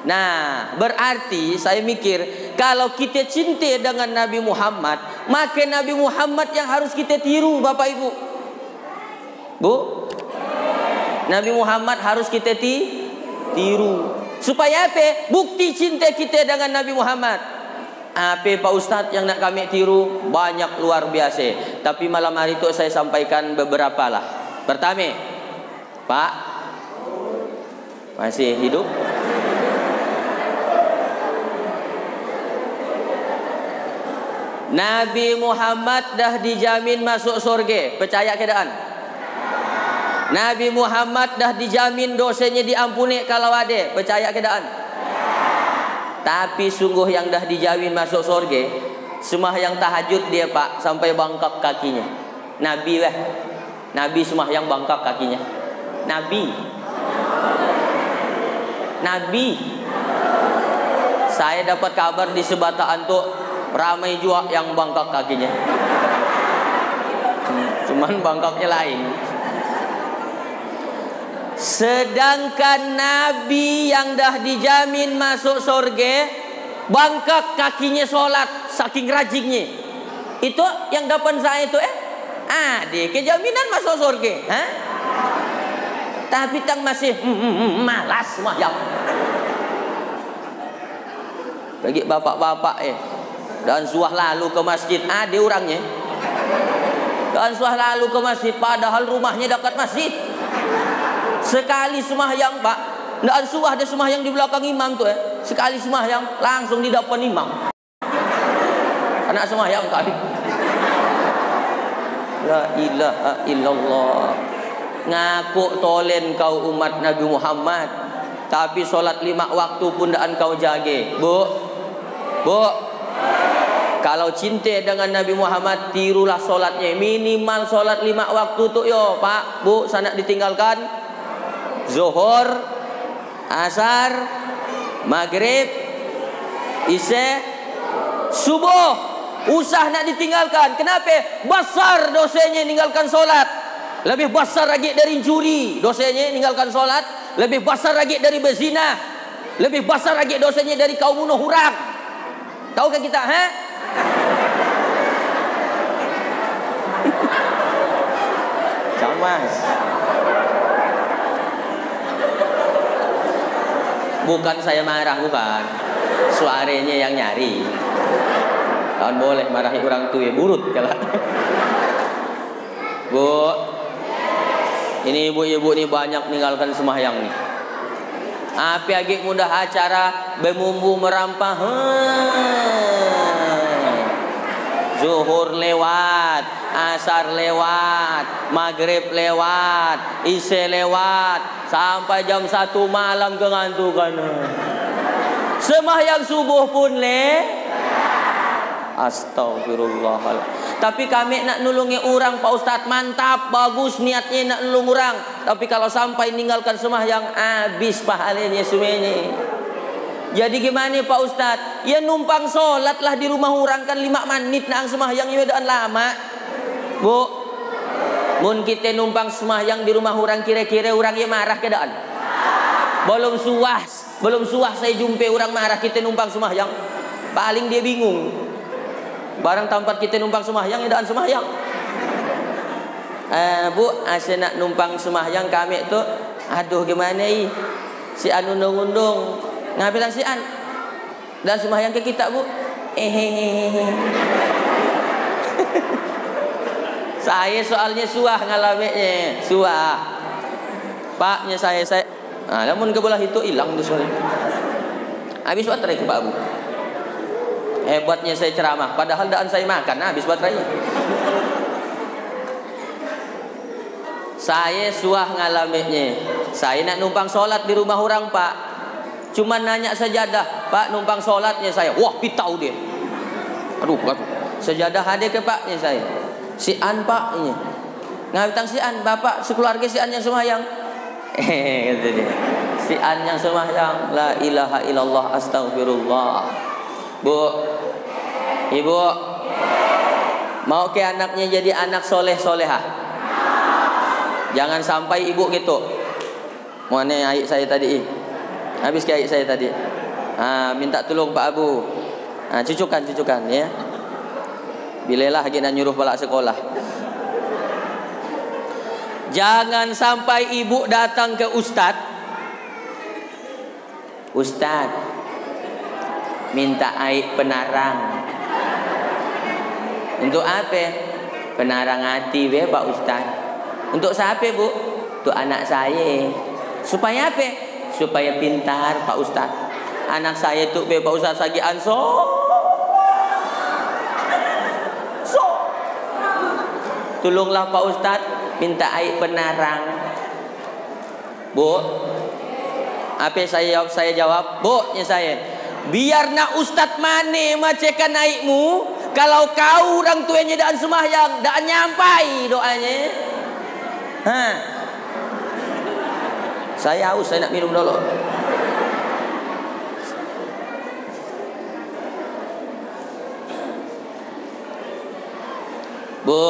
Nah, berarti saya mikir kalau kita cinta dengan Nabi Muhammad, maka Nabi Muhammad yang harus kita tiru, Bapak Ibu. Bu, Nabi Muhammad harus kita tiru. Supaya apa? Bukti cinta kita dengan Nabi Muhammad. Apa Pak Ustadz yang nak kami tiru? Banyak, luar biasa. Tapi malam hari itu saya sampaikan beberapa lah. Pertama, Pak, masih hidup? Nabi Muhammad dah dijamin masuk surga. Percaya keadaan? Nabi Muhammad dah dijamin dosanya diampuni kalau ada. Percaya keadaan? Tapi sungguh yang dah dijamin masuk surga, sembahyang tahajud dia Pak sampai bangkak kakinya. Nabi lah. Nabi sembahyang bangkak kakinya. Nabi. Saya dapat kabar di Sebataan tuh ramai juga yang bangkak kakinya. Cuman bangkaknya lain. Sedangkan Nabi yang dah dijamin masuk surga, bangkak kakinya sholat saking rajinnya. Itu yang dapat saya itu ada kejaminan masuk surga. Tapi tang masih malas sembahyang. Bagi bapak-bapak dan suah lalu ke masjid, ada orangnya. Dan suah lalu ke masjid padahal rumahnya dekat masjid. Sekali sembahyang Pak, dan suah ada sembahyang di belakang imam tuh sekali sembahyang langsung di depan imam. Anak sembahyang kali. La ilaha illallah. Ngaku tolen kau umat Nabi Muhammad, tapi solat 5 waktu pun daan kau jaga. Bu, kalau cinta dengan Nabi Muhammad, tirulah solatnya. Minimal solat 5 waktu tuh yo Pak, Bu, sana ditinggalkan. Zuhur, asar, maghrib, isya, subuh. Usah nak ditinggalkan. Kenapa? Besar dosanya ninggalkan solat. Lebih besar lagi dari juri dosanya ninggalkan solat. Lebih besar lagi dari berzina. Lebih besar lagi dosanya dari kau bunuh orang. Tahukah kita? Camas. Bukan saya marah, bukan. Suaranya yang nyari. Kawan boleh marahi orang tua, burut kalau. Bu, ini ibu-ibu nih banyak meninggalkan sembahyang nih. Api agak mudah acara bemumbu merampah. Zuhur lewat, asar lewat, maghrib lewat, isya lewat, sampai jam 1 malam kengantukan. Sembahyang subuh pun Astagfirullahaladzim. Tapi kami nak nulungi orang Pak Ustadz, mantap, bagus niatnya nak nulung orang. Tapi kalau sampai ninggalkan sembahyang, habis pahalanya semuanya. Jadi gimana Pak Ustadz? Ya numpang sholat lah di rumah orang kan 5 menit nang sembahyang udah lama. Bu, mun kita numpang sembahyang di rumah orang, kira-kira orangnya marah ke daan? Belum suah saya jumpa orang marah kita numpang sembahyang. Paling dia bingung. Barang tempat kita numpang sembahyang, ya daan sembahyang. Bu, asal nak numpang sembahyang kami tuh, aduh gimana si anu undung-undung ngabilang si an dan sembahyang ke kita Bu. Saya soalnya suah ngalaminnya, suah. Paknya saya namun kebelah itu hilang tuh soalnya. Habis baterai ke Pak Bu. Hebatnya saya ceramah, padahal daan saya makan, habis baterainya. Saya suah ngalaminnya. Saya nak numpang sholat di rumah orang Pak. Cuman nanya sejadah, Pak numpang sholatnya saya. Wah pitau dia. Aduh, sejadah ada ke Paknya saya. Si An Pak ini. Ngabitang si An, Bapak sekeluarga si An yang sembahyang. Gitu dia. Si An yang sembahyang. La ilaha illallah astagfirullah. Bu, Ibu, mau ke anaknya jadi anak soleh-solehah? Jangan sampai ibu gitu. Mana ayat saya tadi? Habis kiai saya tadi. Minta tolong Pak Abu. Cucukan ya. Bilalah lagi nak nyuruh balak sekolah. Jangan sampai ibu datang ke ustaz. Ustaz, minta air penarang. Untuk apa? Penarang hati Pak Ustaz. Untuk siapa Bu? Untuk anak saya. Supaya apa? Supaya pintar Pak Ustaz. Anak saya tu Pak Ustaz lagi tolonglah Pak Ustaz, minta air penarang. Bu, apa saya jawab? Bu, saya. Biar nak Ustaz mana macekan airmu, kalau kau orang tuanya daan sembahyang, daan nyampai doanya. Saya haus, saya nak minum dulu. Bu,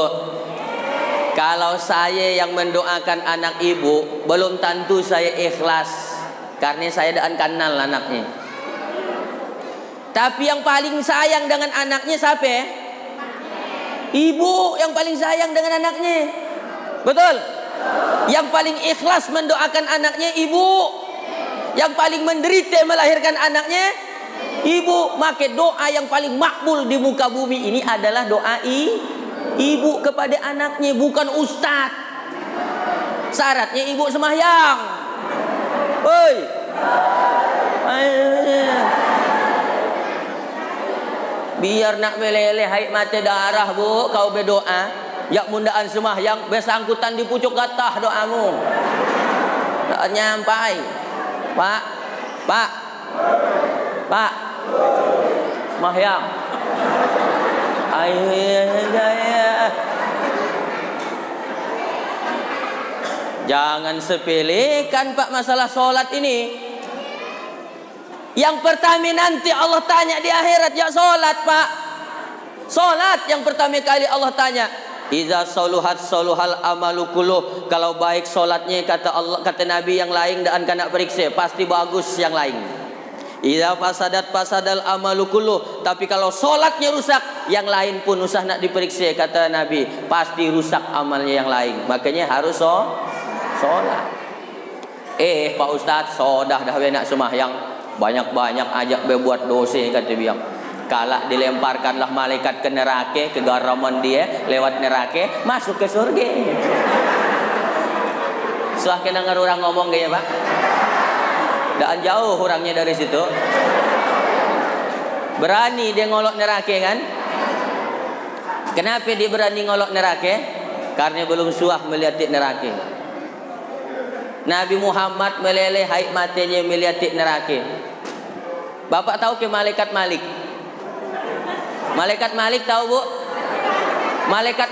kalau saya yang mendoakan anak ibu, belum tentu saya ikhlas, karena saya daan kenal anaknya. Tapi yang paling sayang dengan anaknya siapa? Ibu yang paling sayang dengan anaknya. Betul? Yang paling ikhlas mendoakan anaknya ibu. Yang paling menderita melahirkan anaknya ibu. Maka doa yang paling makbul di muka bumi ini adalah doa ibu kepada anaknya, bukan ustaz. Syaratnya ibu sembahyang. Oi. Biar nak meleleh haid mata darah Bu, kau berdoa, yak mundaan sembahyang bersangkutan di pucuk gatah doamu. Tak nyampai. Pak. Sembahyang. Jangan sepelekan Pak masalah solat ini. Yang pertama nanti Allah tanya di akhirat, ya solat Pak. Solat yang pertama kali Allah tanya. Iza soluhat soluhal amalu kulluh. Kalau baik solatnya kata Allah, kata Nabi yang lain dan kena periksa, pasti bagus yang lain. Iza fasadal amalu kulluh. Tapi kalau solatnya rusak, yang lain pun usah nak diperiksa kata Nabi, pasti rusak amalnya yang lain. Makanya harus solat. Pak Ustaz, sodah dah nak sembahyang. Banyak-banyak ajak berbuat dosa kata biang. Kalah dilemparkanlah malaikat ke neraka, ke garaman dia lewat neraka, masuk ke surga. Suah kena orang ngomong gaya Pak. Daan jauh orangnya dari situ. Berani dia ngolok neraka kan? Kenapa dia berani ngolok neraka? Karena belum suah melihat neraka. Nabi Muhammad meleleh haid matanya melihat neraka. Bapak tahu ke malaikat Malik? Malaikat Malik tahu Bu? Malaikat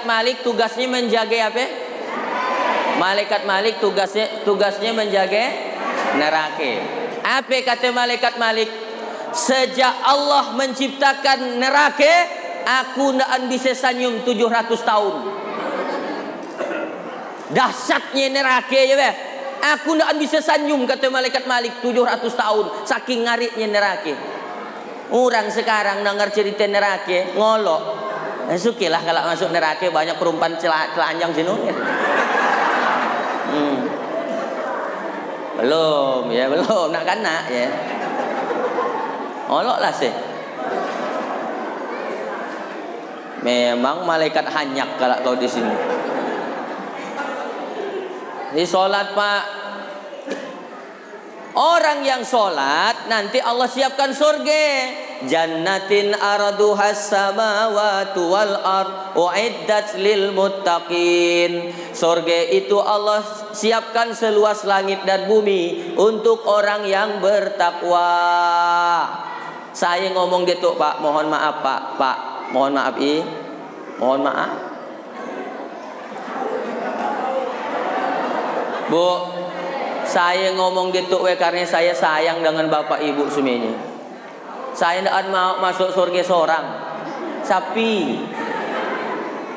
Malik tugasnya menjaga apa? Malaikat Malik tugasnya menjaga neraka. Apa kata malaikat Malik? Sejak Allah menciptakan neraka, aku ndak bisa senyum 700 tahun. Dahsyatnya neraka ya Be. Aku ndak bisa senyum kata malaikat Malik 700 tahun. Saking ngaritnya neraka. Orang sekarang dengar cerita neraka ngolok. Sukilah kalau masuk neraka banyak perempuan telanjang sini. Belum nak kena ya. Ngolok lah sih. Memang malaikat hanyak kalau kau di sini. Di solat Pak. Orang yang solat nanti Allah siapkan surga. Jannatin arduhas samawati wal ard uiddat lil muttaqin. Surga itu Allah siapkan seluas langit dan bumi untuk orang yang bertakwa. Saya ngomong gitu Pak, mohon maaf Pak. Mohon maaf mohon maaf. Bu, saya ngomong gitu karena saya sayang dengan bapak ibu semuanya. Saya tidak mau masuk surga seorang. Tapi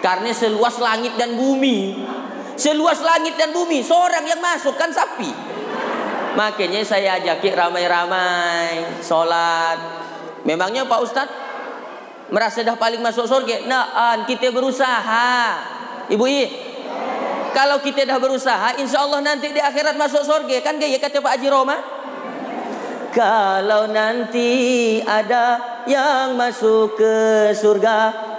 karena seluas langit dan bumi, Seluas langit dan bumi, seorang yang masuk kan sapi. Makanya saya ajaki ramai-ramai sholat. Memangnya Pak Ustadz merasa dah paling masuk surga? Nah, kita berusaha. Ibu I, kalau kita dah berusaha, insya Allah nanti di akhirat masuk surga. Kan gaya kata Pak Haji Roma, kalau nanti ada yang masuk ke surga,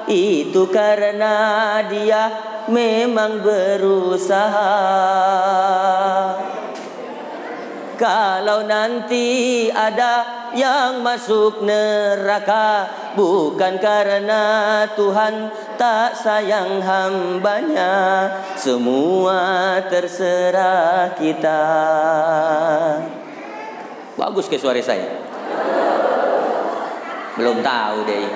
itu karena dia memang berusaha. Kalau nanti ada yang masuk neraka, bukan karena Tuhan tak sayang hambanya. Semua terserah kita. Bagus ke suara saya? Belum tahu deh.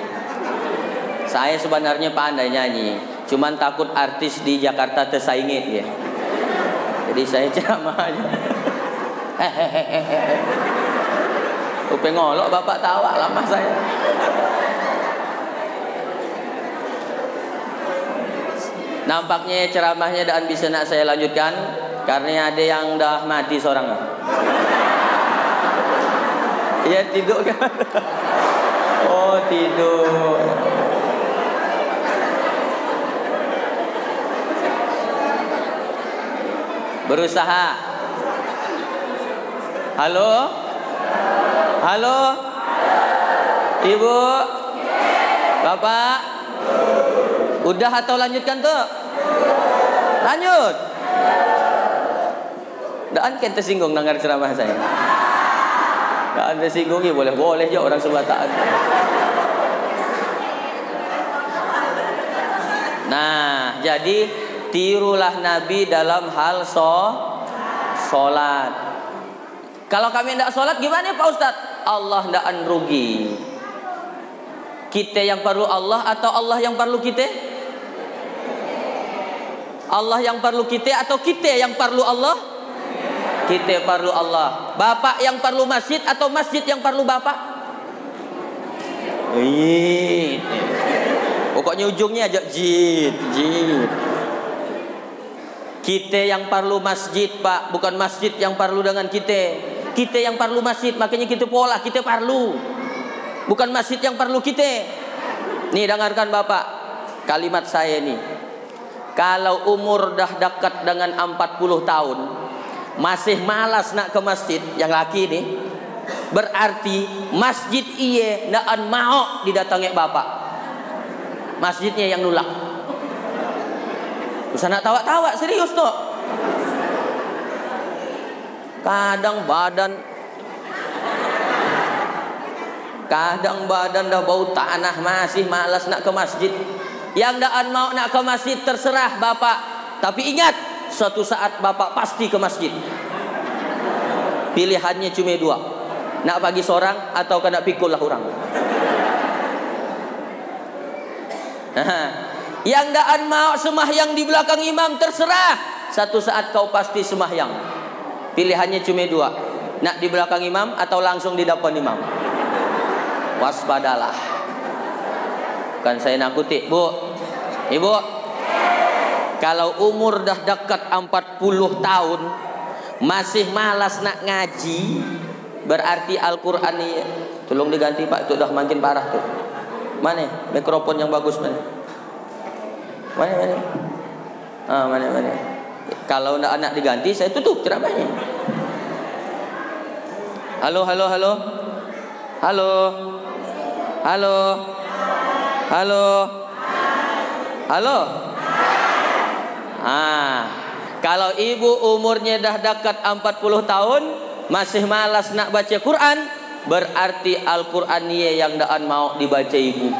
Saya sebenarnya pandai nyanyi, cuman takut artis di Jakarta tersaingi ya. Jadi saya ceramah aja. Upeng ngolok bapak tawa lama saya. Nampaknya ceramahnya dan bisa nak saya lanjutkan karena ada yang dah mati seorang. Iya tidur kan? Oh tidur. Berusaha. Halo? Halo? Ibu? Bapak? Udah atau lanjutkan tuh? Lanjut. Daan kan tersinggung dengar ceramah saya. Daan tersinggung ya boleh je orang sebataan. Nah, jadi tirulah Nabi dalam hal sholat. Kalau kami tidak sholat gimana Pak Ustadz? Allah tidak rugi. Kita yang perlu Allah atau Allah yang perlu kita? Allah yang perlu kita atau kita yang perlu Allah? Kita perlu Allah. Bapak yang perlu masjid atau masjid yang perlu bapak? Pokoknya ujungnya aja jid. Kita yang perlu masjid Pak, bukan masjid yang perlu dengan kita. Kita yang perlu masjid, makanya kita pola, kita perlu. Bukan masjid yang perlu kita. Nih dengarkan Bapak, kalimat saya nih. Kalau umur dah dekat dengan 40 tahun, masih malas nak ke masjid, yang laki nih, berarti masjid iye ndak mau didatangi Bapak. Masjidnya yang nolak. Usah nak tawa-tawa, serius tuh. Kadang badan dah bau tanah, masih malas nak ke masjid. Yang daan mau nak ke masjid terserah Bapak. Tapi ingat, suatu saat Bapak pasti ke masjid. Pilihannya cuma dua. Nak bagi seorang atau kena pikul lah orang. Yang daan mau semahyang di belakang imam terserah. Satu saat kau pasti semahyang. Pilihannya cuma dua. Nak di belakang imam atau langsung di depan imam. Waspadalah. Bukan saya nakuti, Bu. Ibu, kalau umur dah dekat 40 tahun masih malas nak ngaji, berarti Al-Qur'an ini tolong diganti Pak, itu dah makin parah tuh. Mana mikrofon yang bagus mana? Mana? Mana? Kalau anak diganti, saya tutup ceramahnya. Halo. Kalau ibu umurnya dah dekat 40 tahun masih malas nak baca Quran, berarti Al-Quran yang daan mau dibaca ibu.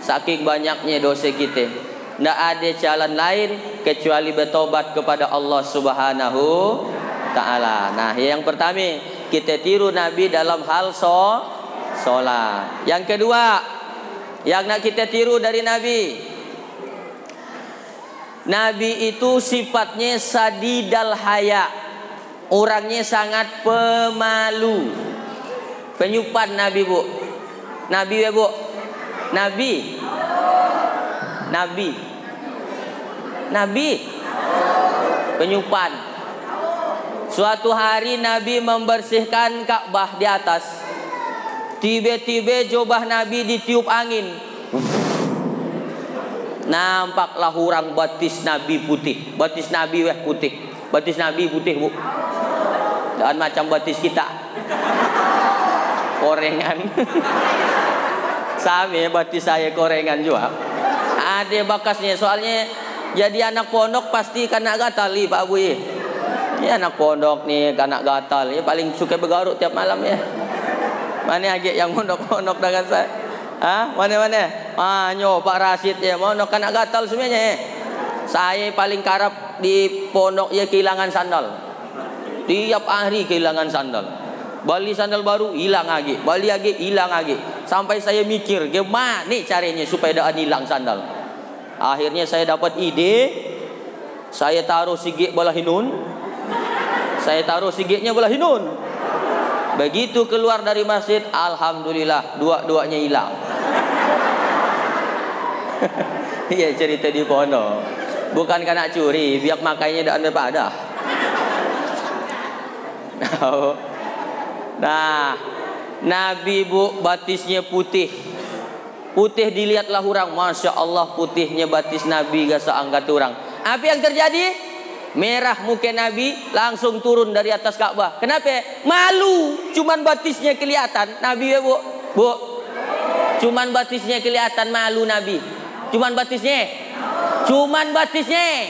Saking banyaknya dosa kita. Tidak ada jalan lain kecuali bertobat kepada Allah Subhanahu Ta'ala. Nah, yang pertama kita tiru Nabi dalam hal sholat. Yang kedua, yang nak kita tiru dari Nabi, Nabi itu sifatnya sadidal haya, orangnya sangat pemalu, penyupan Nabi Bu. Nabi ya Bu. Nabi. Penyupan. Suatu hari Nabi membersihkan Ka'bah di atas. Tiba-tiba jubah Nabi ditiup angin. Nampaklah orang batis Nabi putih. Batis Nabi putih. Batis Nabi putih, Bu. Dan macam batis kita. Korengan. Sama batis saya korengan juga. Ada bakasnya. Soalnya jadi anak pondok pasti kena gatal nih Pak Abu ya. Ini anak pondok nih kena gatal. Ya paling suka bergaruk tiap malam ya. Mana aja yang pondok-pondok dengan saya? Hah? Mana-mana? Nyo Pak Rasid ya. Pondok kena gatal semuanya ya. Saya paling karap di pondok ya kehilangan sandal. Tiap hari kehilangan sandal. Bali sandal baru hilang lagi. Bali lagi hilang lagi. Sampai saya mikir gimana nih caranya supaya tidak hilang sandal. Akhirnya saya dapat ide. Saya taruh sigik bola hinun. Saya taruh sigiknya bola hinun. Begitu keluar dari masjid, alhamdulillah dua-duanya hilang. Iya cerita di pondok. Bukan karena curi, biar makainya tidak ada pada. Nah, Nabi Bu batisnya putih. Putih dilihatlah orang, Masya Allah putihnya batis Nabi gak seangkat orang. Apa yang terjadi? Merah muka Nabi langsung turun dari atas Ka'bah. Kenapa? Malu, cuman batisnya kelihatan. Nabi ya Bu, Bu, cuman batisnya kelihatan, malu Nabi. Cuman batisnya, cuman batisnya.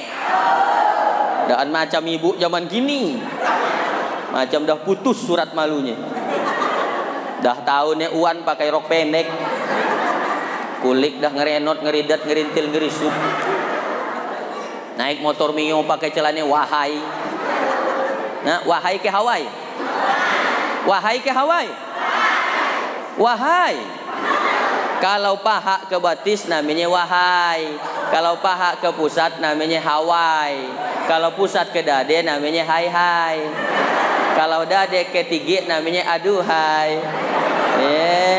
Dan macam ibu zaman gini, macam dah putus surat malunya. Dah tahu nih Uan pakai rok pendek, kulik dah ngerenot, ngeridat, ngerintil, ngerisup. Naik motor Mio pakai celana wahai. Nah, wahai ke Hawaii. Wahai ke Hawaii. Wahai. Kalau paha ke batis namanya wahai. Kalau paha ke pusat namanya Hawaii. Kalau pusat ke dade namanya hai-hai. Kalau dade ke tigik namanya aduhai.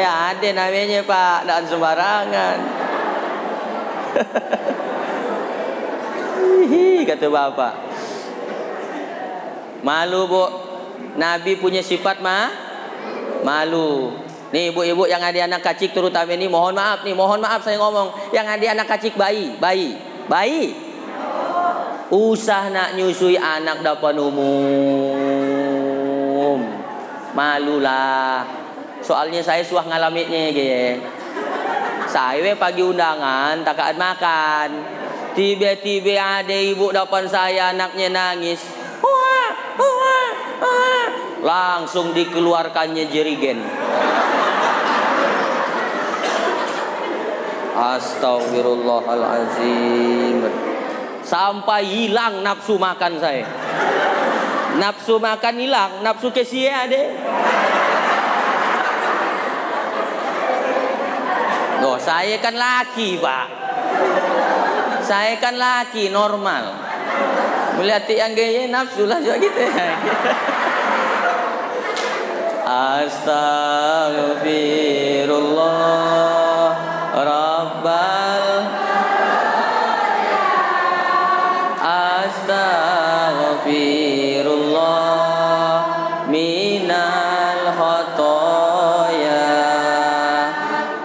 Ada namanya Pak, dan sembarangan. Kata bapak. Malu Bu. Nabi punya sifat malu. Nih ibu-ibu yang ada anak kacik terutama ini mohon maaf nih, mohon maaf saya ngomong. Yang ada anak kacik bayi. Usah nak nyusui anak depan umum. Malulah. Soalnya saya suah ngalaminnya gitu. Saya pagi undangan takaan makan. Tiba-tiba ada ibu depan saya, anaknya nangis. Langsung dikeluarkannya jerigen. Astagfirullahalazim. Sampai hilang nafsu makan saya. Nafsu makan hilang, nafsu kesia deh. Loh, saya kan laki, Pak. Saya kan laki normal. Melihat yang gaya nafsu lah juga gitu ya. Astagfirullah Rabbal Astagfirullah minal khotoya.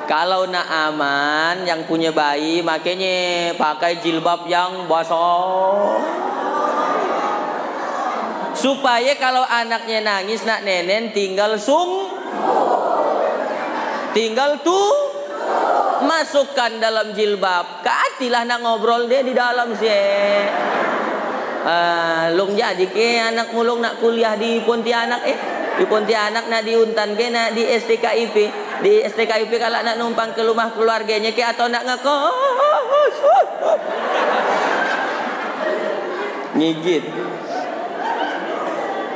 Kalau nak aman yang punya bayi makanya pakai jilbab yang basah. Supaya kalau anaknya nangis nak nenen tinggal tinggal masukkan dalam jilbab. Keatilah nak ngobrol dia di dalam sih. Long jadi ke anak mulung nak kuliah di Pontianak di Pontianak nak diuntan ke nak di STKIP. Di STKIP kalau nak numpang ke rumah keluarganya ke atau nak ngekos. Ngigit.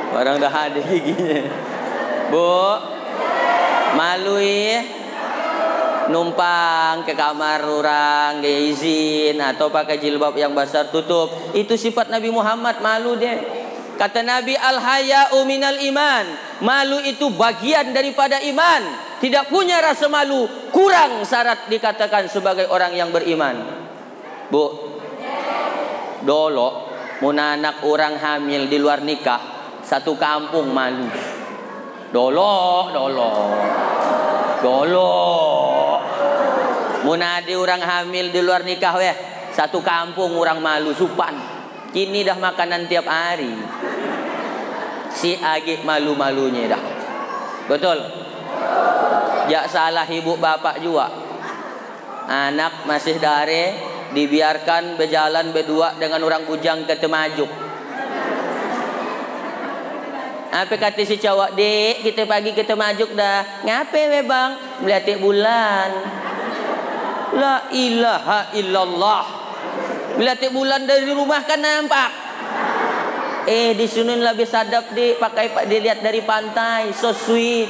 Orang dah ada giginya. Bu, malu ya numpang ke kamar orang gak izin atau pakai jilbab yang besar tutup. Itu sifat Nabi Muhammad, malu dia. Kata Nabi, al-haya'u minal iman. Malu itu bagian daripada iman. Tidak punya rasa malu kurang syarat dikatakan sebagai orang yang beriman. Bu, dolo Mun anak orang hamil di luar nikah, satu kampung malu. Dolo. Mun ada orang hamil di luar nikah weh, satu kampung orang malu supan. Kini dah makanan tiap hari. Si agik malu-malunya dah. Betul? Ya salah ibu bapak juga. Anak masih dare dibiarkan berjalan berdua dengan orang bujang ke Temajuk. Apa kata si cowok, dek kita pagi ke Temajuk dah. Ngapain we bang? Melihat bulan. La ilaha illallah. Melihat bulan dari rumah kan nampak. Di sini lebih sadap pakai dilihat dari pantai. So sweet.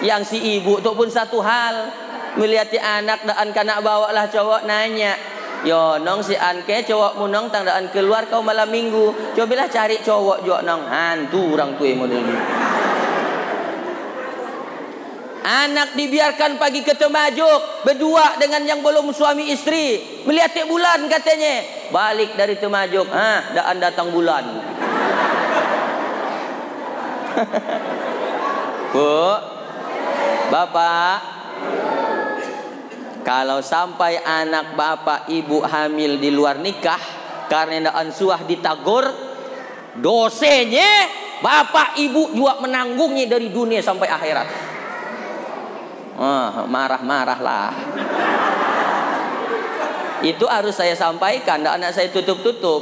Yang si ibu tu pun satu hal. Melihat anak daan kanak bawa lah cowok nanya, yo nong si anke cowok munong tang daan keluar kau malam minggu, cobalah cari cowok juga nong hantu orang tu model ni. Anak dibiarkan pagi ke Temajuk berdua dengan yang belum suami istri, melihat bulan katanya, balik dari Temajuk, daan datang bulan. Bu, bapak, kalau sampai anak bapak ibu hamil di luar nikah karena daan suah ditagur, dosanya bapak ibu juga menanggungnya dari dunia sampai akhirat. Marah-marahlah. Itu harus saya sampaikan, dan anak saya tutup-tutup.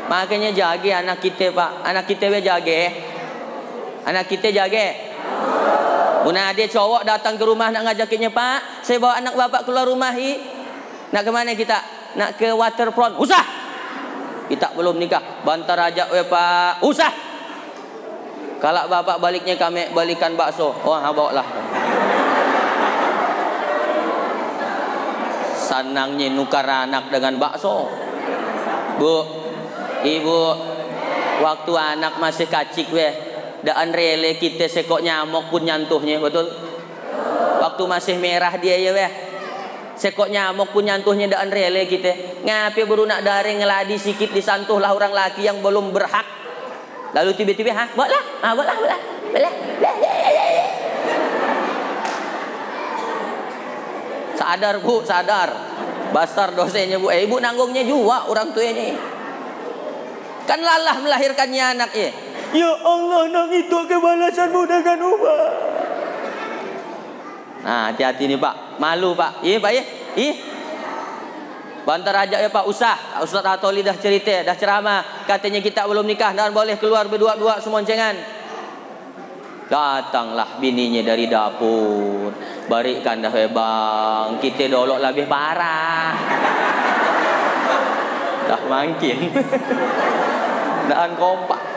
Makanya jaga anak kita pak, anak kita jaga, anak kita jaga. Una ada cowok datang ke rumah nak ngajakinnya, pak, saya bawa anak bapak keluar rumah nak ke mana kita? Nak ke waterfront. Usah. Kita belum nikah. Bantar aja pak. Usah. Kalau bapak baliknya kami balikan bakso. Bawa lah. Sanangnya nukar anak dengan bakso. Bu, ibu, waktu anak masih kacik daan rele kita sekok nyamuk pun nyantuhnya, betul? Waktu masih merah dia ya sekok nyamuk pun nyantuhnya daan rele kita. Ngapain baru nak dari ngeladi sikit disantuh lah orang laki yang belum berhak. Lalu tiba-tiba boleh. Sadar bu, sadar. Basar dosanya bu. Ibu nanggungnya juga orang tuanya. Kan lalah melahirkannya anak ya. Ya Allah, nang itu kebalasanmu dengan ubah. Nah, hati-hati nih pak. Malu pak. Iya pak ya. Bantar aja ya pak. Ustaz Atoli dah cerita, dah ceramah. Katanya kita belum nikah dan boleh keluar berdua-dua semoncengan. Datanglah bininya dari dapur. Barikan dah bang. Kita dolok lebih parah. Dah makin. Dan kompak.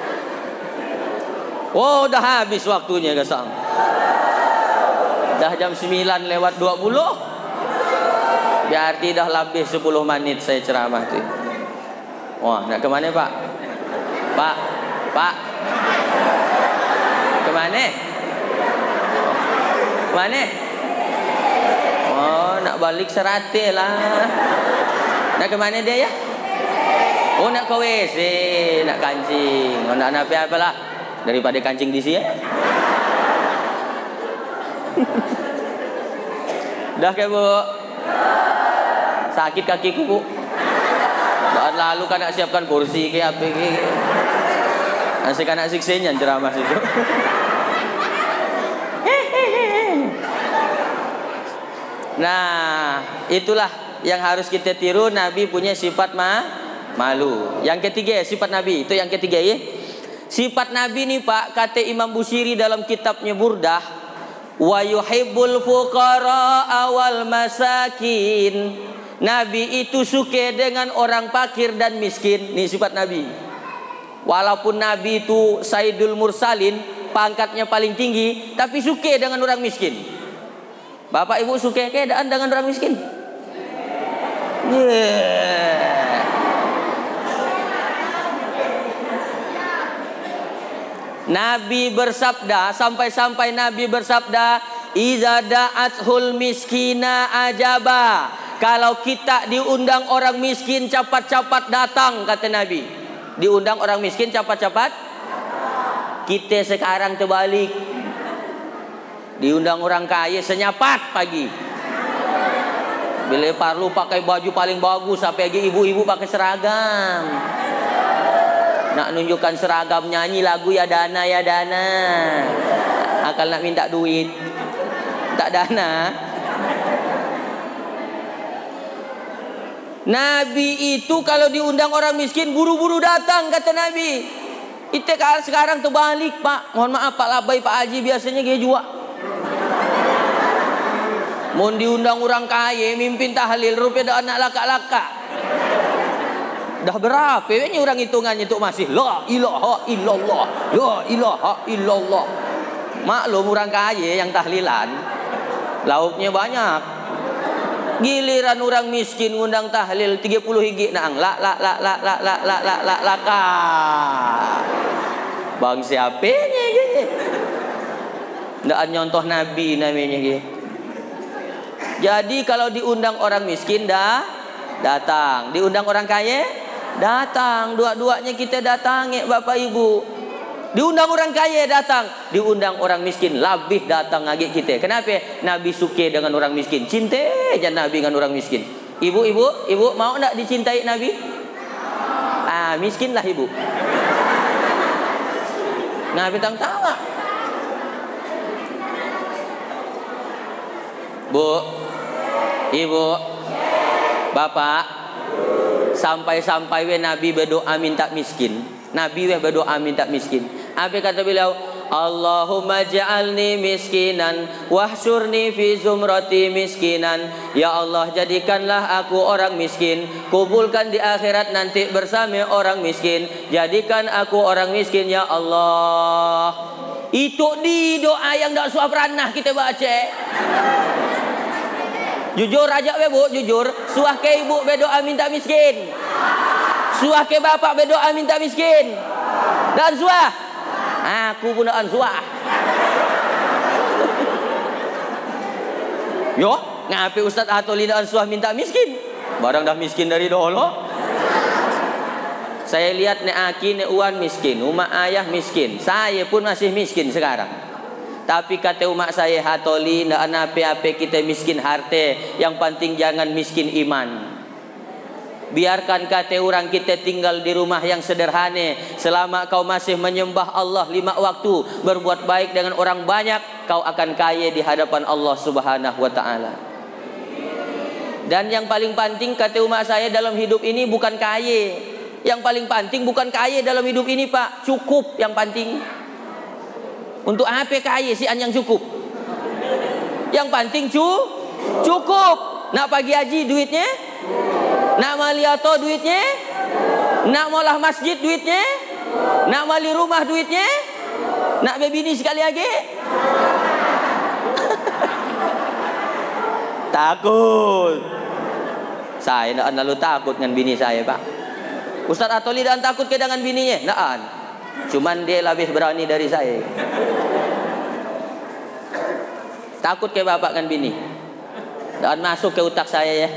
Dah habis waktunya gasang. Dah jam 9 lewat 20. Berarti dah lebih 10 menit saya ceramah tu. Nak ke mana pak? Pak. Ke mana? Mana? Nak balik Serate lah. Nak ke mana dia ya? Nak ke WC, nak kancing. Nak apa lah? Daripada kancing di sini. Dah ke bu? Sakit kakiku bu. Dan lalu kan nak siapkan kursi ke apa ke? Nasi kan nak siksanya ceramah situ. Nah, itulah yang harus kita tiru. Nabi punya sifat malu. Yang ketiga sifat Nabi. Itu yang ketiga ya. Sifat Nabi nih pak, kata Imam Busiri dalam kitabnya Burdah, wa yuhibbul fuqara awal masakin. Nabi itu suka dengan orang fakir dan miskin. Nih sifat Nabi. Walaupun Nabi itu Sayyidul Mursalin, pangkatnya paling tinggi, tapi suka dengan orang miskin. Bapak ibu suka keadaan dengan orang miskin? Nabi bersabda, sampai-sampai Nabi bersabda, iza da'athul miskina ajaba. kalau kita diundang orang miskin, cepat-cepat datang, kata Nabi. Diundang orang miskin, cepat-cepat. Kita sekarang terbalik. Diundang orang kaya, senyapat pagi. Bila perlu pakai baju paling bagus, sampai lagi ibu-ibu pakai seragam. Nak nunjukkan seragam, nyanyi lagu ya dana ya dana. Akal nak minta duit, tak dana. Nabi itu kalau diundang orang miskin buru-buru datang, kata Nabi. Kita sekarang terbalik, Pak. Mohon maaf Pak Labai, Pak Haji biasanya dia juga. Mohon diundang orang kaya mimpin tahlil, rupanya dah anak laka-laka. Dah berapa ini orang hitungannya itu masih la ilaha illallah, la ilaha illallah. Maklum orang kaya yang tahlilan lauknya banyak. Giliran orang miskin ngundang tahlil 30 higi nang la ka. Bang siapanya gitu. Ndak nyontoh Nabi namanya gitu. Jadi kalau diundang orang miskin datang, diundang orang kaya datang, dua-duanya kita datangi Bapak Ibu. Diundang orang kaya datang, diundang orang miskin lebih datang lagi kita. Kenapa? Nabi suka dengan orang miskin. Cinta aja Nabi dengan orang miskin. Ibu mau nak dicintai Nabi? Miskinlah ibu. Nabi tahu. Bu, ibu, bapak, sampai-sampai Nabi berdoa minta miskin. Nabi berdoa minta miskin. Apa kata beliau? Allahumma ja'alni miskinan wahsyurni fi zumrati miskinan. Ya Allah, jadikanlah aku orang miskin, kumpulkan di akhirat nanti bersama orang miskin. Jadikan aku orang miskin ya Allah. Itu di doa yang tak suah pernah kita baca. Jujur aja Bu, jujur. Suah ke ibu berdoa minta miskin. Suah ke bapak berdoa minta miskin. Dan suah. Aku pun dan suah. Yo, ngapain Ustaz Atoli dan suah minta miskin? Barang dah miskin dari dulu. Saya lihat nek Aki, nek Uwan miskin, umak ayah miskin. Saya pun masih miskin sekarang. Tapi kata umak saya, Hatoli, ndak apa-apa kita miskin harta, yang penting jangan miskin iman. Biarkan kata orang kita tinggal di rumah yang sederhana. Selama kau masih menyembah Allah 5 waktu, berbuat baik dengan orang banyak, kau akan kaya di hadapan Allah Subhanahu wa ta'ala. Dan yang paling penting kata umat saya dalam hidup ini bukan kaya. Yang paling penting bukan kaya dalam hidup ini Pak, cukup yang penting. Untuk apa kaya si yang cukup? Yang penting cukup. Nak pagi haji duitnya? Nak mali auto duitnya? Nak molah masjid duitnya? Nak mali rumah duitnya? Nak bebini sekali lagi? Takut. Saya nak lalu takut dengan bini saya Pak. Ustaz Atoli dan takut ke dengan bininya? Naan. Cuman dia lebih berani dari saya. Takut ke bapak kan bini. Dan masuk ke otak saya ya.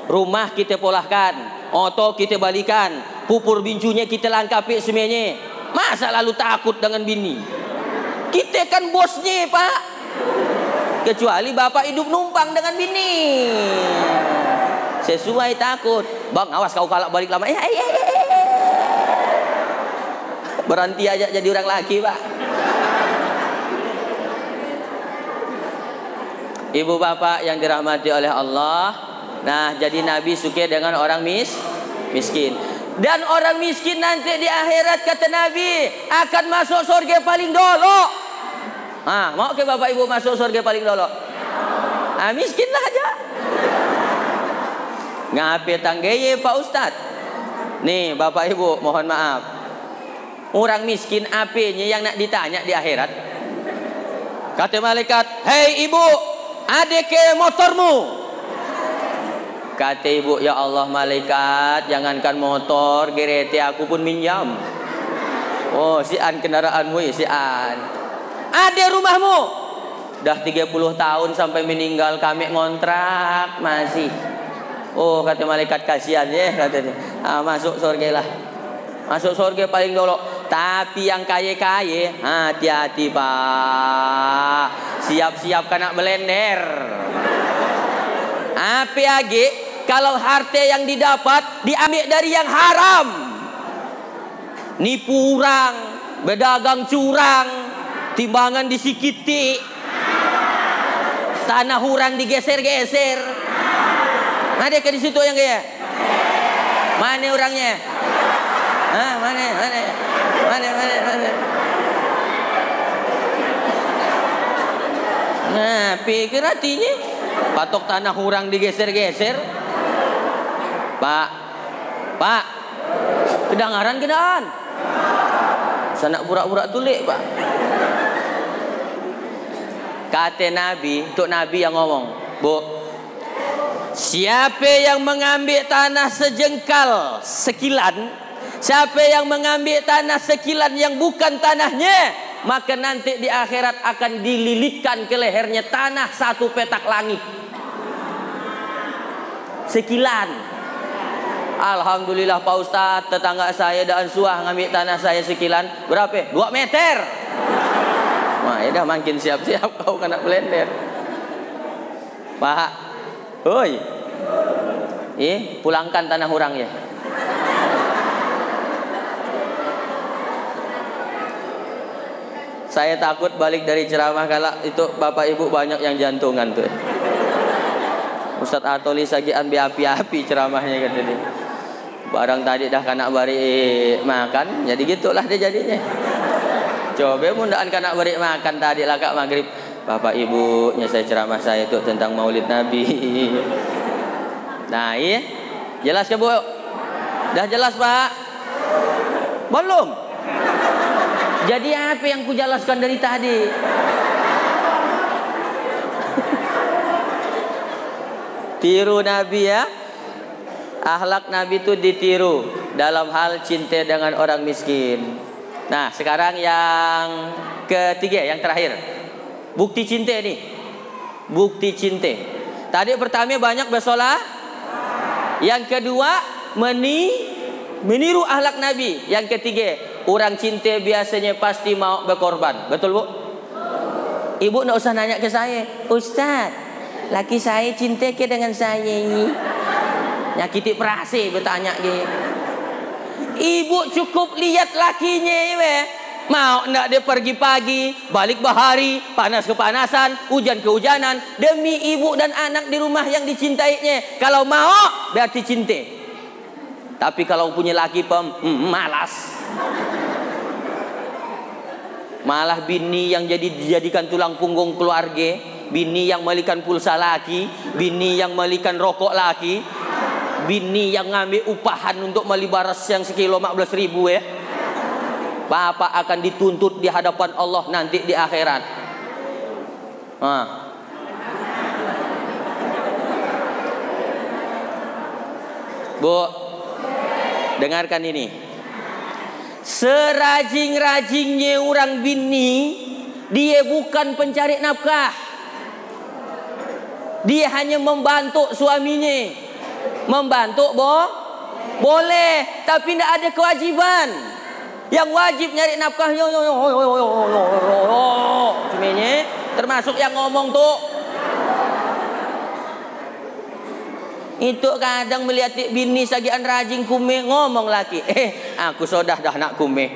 Rumah kita polahkan, auto kita balikan, pupur bincunya kita langkapi semuanya. Masa lalu takut dengan bini? Kita kan bosnya Pak. Kecuali bapak hidup numpang dengan bini. Sesuai takut. Bang, awas kau kalau balik lama. Berhenti aja jadi orang laki Pak. Ibu bapak yang dirahmati oleh Allah. Nah, jadi Nabi suka dengan orang miskin. Dan orang miskin nanti di akhirat kata Nabi akan masuk surga paling dulu. Mau ke bapak ibu masuk surga paling dulu? Miskinlah aja. Ngapain tanggeye Pak Ustaz? Nih bapak ibu mohon maaf. Orang miskin apanya yang nak ditanya di akhirat? Kata malaikat, hei ibu, ada ke motormu? Kata ibu, ya Allah malaikat, jangankan motor, gerete aku pun minjam. Oh, si an kendaraanmu ya, si an. Ada rumahmu? Dah 30 tahun sampai meninggal kami ngontrak masih. Oh, kata malaikat, kasihan ya katanya. Masuk surga lah. Masuk surga paling dulu. Tapi yang kaya-kaya, hati-hati Pak. Siap-siap kena belender. Apa lagi? Kalau harta yang didapat diambil dari yang haram, nipu orang, berdagang curang, timbangan disikiti, tanah orang digeser-geser. Ada ke di situ yang kaya? Mana orangnya? Mana? Nah, pikir hatinya patok tanah orang digeser-geser. Pak, kedengaran. Sanak burak-burak tulik Pak. Kata Nabi, untuk Nabi yang ngomong, Bu, siapa yang mengambil tanah sejengkal sekilan, siapa yang mengambil tanah sekilan yang bukan tanahnya, maka nanti di akhirat akan dililitkan ke lehernya tanah 1 petak langit. Sekilan. Alhamdulillah Pak Ustadz, tetangga saya dan suah ngambil tanah saya sekilan. Berapa? 2 meter. Wah, ya dah makin siap-siap kau kena blender. Pak, oi, pulangkan tanah orang ya. Saya takut balik dari ceramah kalau itu bapak ibu banyak yang jantungan tuh. Ustadz Atoli sagian api-api ceramahnya kata dia. Barang tadi dah kena bari makan, jadi gitulah dia jadinya. Coba mundaan kena bari makan tadi lah kak maghrib. Bapak ibunya saya ceramah saya itu tentang Maulid Nabi. Nah, iya. Jelas ke Bu? Dah jelas Pak? Belum? Jadi apa yang ku jelaskan dari tadi? Tiru Nabi ya. Akhlak Nabi itu ditiru dalam hal cinta dengan orang miskin. Nah, sekarang yang ketiga, yang terakhir. Bukti cinta nih. Bukti cinta. Tadi pertama banyak bersolah. Yang kedua meniru akhlak Nabi. Yang ketiga, orang cinta biasanya pasti mau berkorban. Betul Bu? Ibu enggak usah nanya ke saya. Ustaz, laki saya cinta ke dengan saya ini. Nyakiti perasaan bertanya ke. Ibu cukup lihat lakinya we. Mau ndak dia pergi pagi, balik bahari, panas kepanasan, hujan kehujanan demi ibu dan anak di rumah yang dicintainya. Kalau mau berarti cinta. Tapi kalau punya laki malas. Malah bini yang dijadikan tulang punggung keluarga, bini yang melikan pulsa laki, bini yang melikan rokok laki, bini yang ngambil upahan untuk beli baras yang sekilo 14.000 ya. Bapak akan dituntut di hadapan Allah nanti di akhirat. Bu, dengarkan ini. Serajing-rajingnya orang bini, dia bukan pencari nafkah. Dia hanya membantu suaminya. Membantu boleh, tapi tidak ada kewajiban. Yang wajib nyari nafkah semuanya, termasuk yang ngomong tuh. Itu kadang melihat bini sagian rajin kume ngomong laki, aku sudah dah nak kume.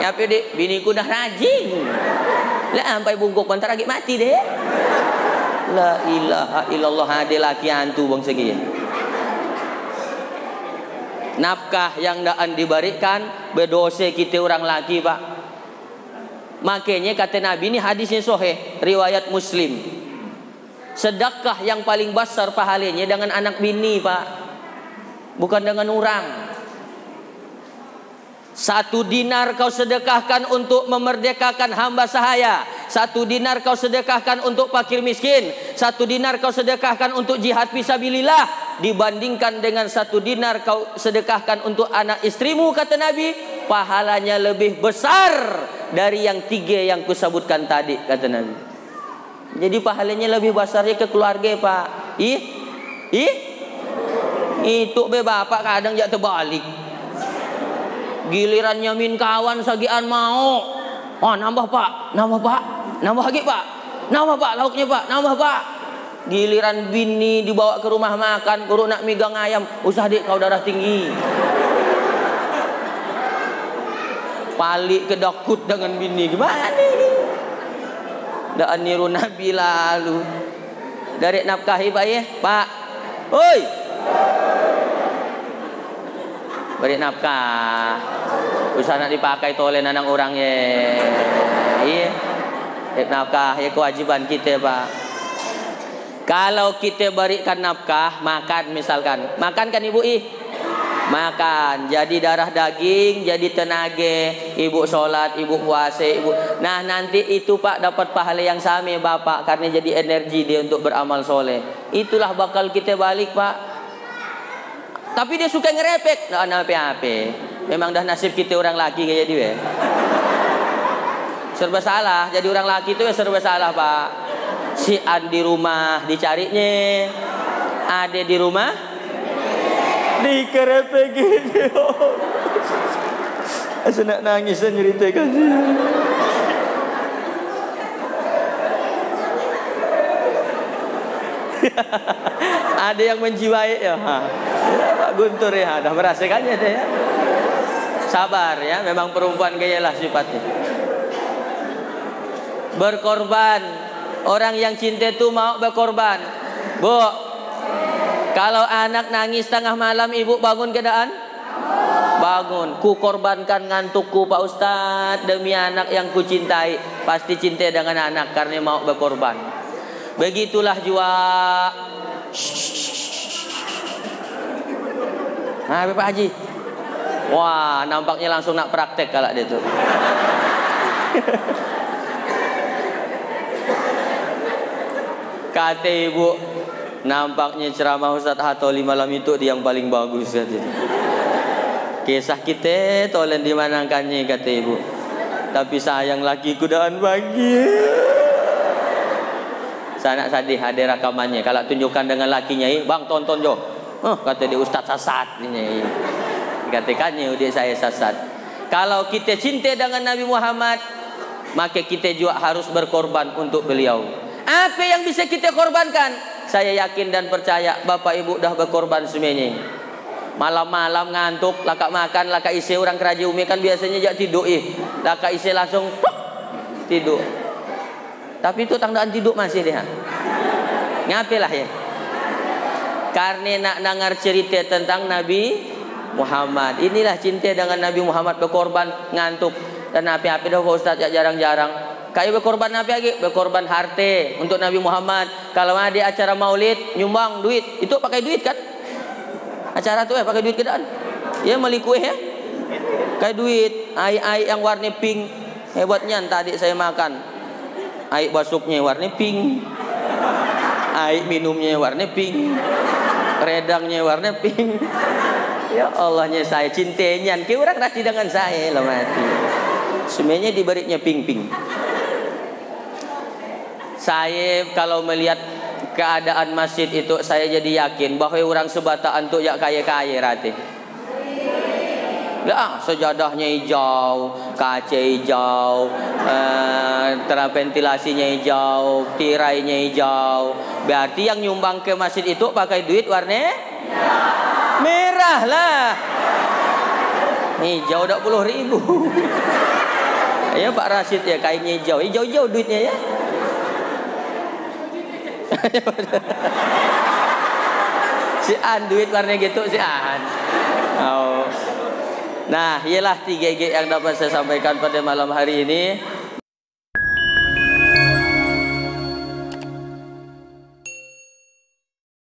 Ya pede, biniku dah rajin. Lah sampai bungkuk bentar lagi mati deh. La ilaha illallah, ada laki antu bang segi. Nafkah yang daan diberikan berdosa kita orang laki Pak. Makanya kata Nabi, ini hadisnya sahih riwayat Muslim, sedekah yang paling besar pahalanya dengan anak bini Pak, bukan dengan orang. 1 dinar kau sedekahkan untuk memerdekakan hamba sahaya, 1 dinar kau sedekahkan untuk fakir miskin, 1 dinar kau sedekahkan untuk jihad fisabilillah, dibandingkan dengan 1 dinar kau sedekahkan untuk anak istrimu, kata Nabi, pahalanya lebih besar dari yang 3 yang kusebutkan tadi, kata Nabi. Jadi pahalanya lebih besarnya ke keluarga, Pak. Itu be bapak kadang jak terbalik. Giliran nyamin kawan sagian mau. Oh, nambah Pak, nambah Pak, nambah lagi Pak, nambah Pak lauknya Pak, nambah Pak. Giliran bini dibawa ke rumah makan, guru nak migang ayam, usah dik kau darah tinggi. Palik kedakut dengan bini, gimana nih? Dak niru Nabi lalu. Dari nafkahi Pak ya, Pak. Oi. Beri nafkah. Usah nak dipakai oleh anak orang ya. Iya. Nafkah ya kewajiban kita, Pak. Kalau kita berikan nafkah, makan misalkan. Makan kan Ibu Makan. Jadi darah daging, jadi tenaga. Ibu sholat, Ibu puasa, Ibu. Nah, nanti itu Pak dapat pahala yang sama Bapak karena jadi energi dia untuk beramal soleh. Itulah bakal kita balik, Pak. Tapi dia suka ngerepek. Nah, apa-apa. Memang dah nasib kita orang laki kayak dia. Serba salah. Jadi orang laki itu ya serba salah, Pak. Si An di rumah dicarinya. Ade di rumah dikerepekin. Asa nak nangis dan nyeritakan. Ada yang menjiwai ya. Pak Guntur ya, dah merasakannya deh ya. Sabar ya, memang perempuan gayalah sifatnya. Berkorban. Orang yang cinta itu mau berkorban. Bu, kalau anak nangis tengah malam, ibu bangun keadaan? Bangun. Ku korbankan ngantukku Pak Ustadz demi anak yang ku cintai. Pasti cinta dengan anak karena mau berkorban. Begitulah jua. Nah, Pak Haji. Wah, nampaknya langsung nak praktek kalau dia tuh. Kata ibu, nampaknya ceramah Ustadz Hatoli malam itu dia yang paling bagus katanya. Kisah kita tolen dimanangkannya kata ibu. Tapi sayang lagi kudaan bagi. Sanak sadih ada rekamannya. Kalau tunjukkan dengan lakinya, bang tonton jo. Kata dia Ustadz sasat ini. Katakannya dia saya sasat. Kalau kita cinta dengan Nabi Muhammad, maka kita juga harus berkorban untuk beliau. Apa yang bisa kita korbankan? Saya yakin dan percaya Bapak Ibu dah berkorban semuanya. Malam-malam ngantuk, laka makan, laka isi orang keraja umi kan biasanya jak tidur laka isi langsung tidur. Tapi itu tandaan tidur masih dia. Ngapalah ya? Karena nak dengar cerita tentang Nabi Muhammad. Inilah cinta dengan Nabi Muhammad, berkorban ngantuk. Dan apa-apa dah Ustaz ya jarang-jarang. Kayak berkorban apa lagi? Berkorban harta untuk Nabi Muhammad. Kalau ada acara maulid, nyumbang duit. Itu pakai duit kan? Acara tuh pakai duit kedaan. Ya beli kue ya. Kayak duit. Air yang warna pink. Hebatnya tadi saya makan. Air basuknya warna pink. Air minumnya warna pink. Redangnya warna pink. Ya Allahnya saya cintanya. Kayak orang rati dengan saya lah mati. Semuanya diberinya pink-pink. Saya kalau melihat keadaan masjid itu, saya jadi yakin bahwa orang sebataan tuh ya kaya-kaya rati. Lah sejadahnya hijau, kaca hijau, ventilasinya hijau, tirainya hijau. Berarti yang nyumbang ke masjid itu pakai duit warna merah lah. Hijau 20.000. Ya Pak Rasid ya kainnya hijau, hijau-hijau duitnya ya. Si An duit warna gitu si An. Oh. Nah, ialah 3G yang dapat saya sampaikan pada malam hari ini.